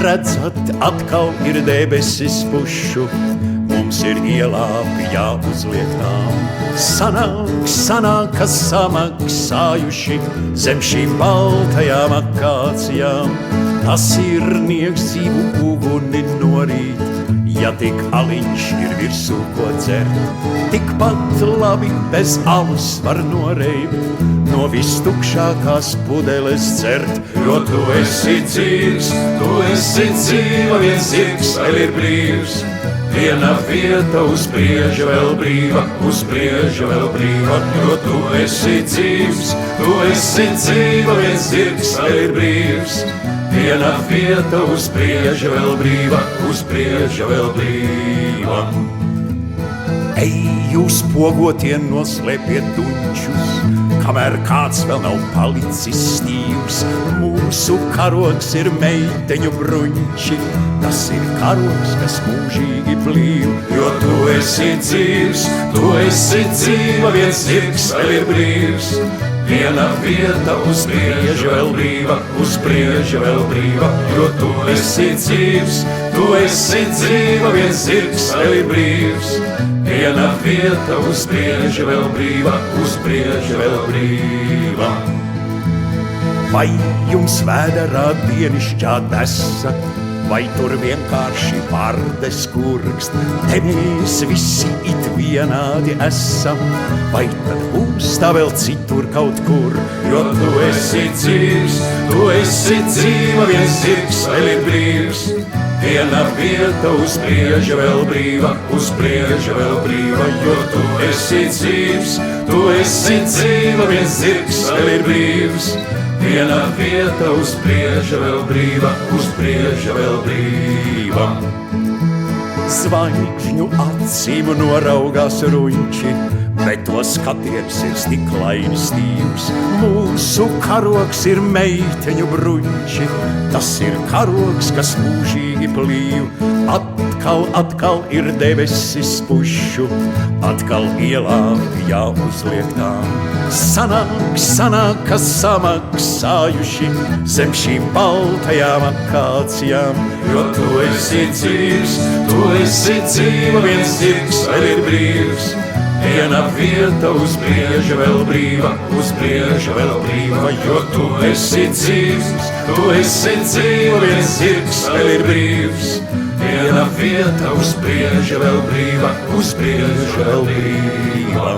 redzat, atkal ir debesis pušu, mums ir ielāpi jāuzliek tām. Sanāk, kas samaksājuši zem šīm baltajām akācijām. Tas ir nieks dzīvu uguni norīt, ja tik aliņš ir virsū ko dzert. Tikpat labi bez alus var noreibt, no vistukšākās pudeles dzert. Jo tu esi dzīvs, tu esi dzīva, viens zirgs vēl ir brīvs. Viena vieta uz prieža vēl brīva, uz prieža vēl brīva. Jo tu esi dzīvs, tu esi dzīva, viens zirgs vēl ir brīvs. Viena vieta uz prieža vēl brīva, uz prieža vēl brīva. Ej, jūs pogotie noslēpiet duņķus, kamēr kāds vēl nav palicis stīvs. Mūsu karogs ir meiteņu bruņķi, tas ir karogs, kas mūžīgi blīv. Jo tu esi dzīvs, tu esi dzīva, viens zirgs vēl ir brīvs. Viena vieta uz prieža vēl brīva, uz prieža vēl brīva. Jo tu esi dzīvs, tu esi dzīva, viens zirgs vēl ir brīvs. Viena vieta uz prieža vēl brīva, uz prieža vēl brīva. Vai jums vēderā dienišķā desa, vai tur vienkārši vardes kurkst? Te mēs visi it vienādi esam, vai tad būs tā vēl citur kaut kur? Jo tu esi dzīvs, tu esi dzīva, viens zirgs vēl ir brīvs. Viena vieta uz prieža vēl brīva, uz prieža vēl brīva. Jo tu esi dzīvs, tu esi dzīva, viens zirgs vēl ir brīvs. Viena vieta uz prieža vēl brīva, uz prieža vēl brīva. Zvaigžņu acīm noraugās ruņķi, bet to skatiens ir stiklaini stīvs. Mūsu karogs ir meiteņu bruņķi, tas ir karogs, kas mūžīgi plīv. Atkal ir debesis pušu, atkal ielāpi jāuzliek tām. Sanāk, kas samaksājuši zem šīm baltajām akācijām. Jo tu esi dzīvs, tu esi dzīva, viens zirgs vēl ir brīvs. Viena vieta uz prieža vēl brīva, uz prieža vēl brīva. Jo tu esi dzīvs, tu esi dzīva, viens zirgs vēl ir brīvs. Viena vieta uz prieža vēl brīva, uz prieža vēl brīva.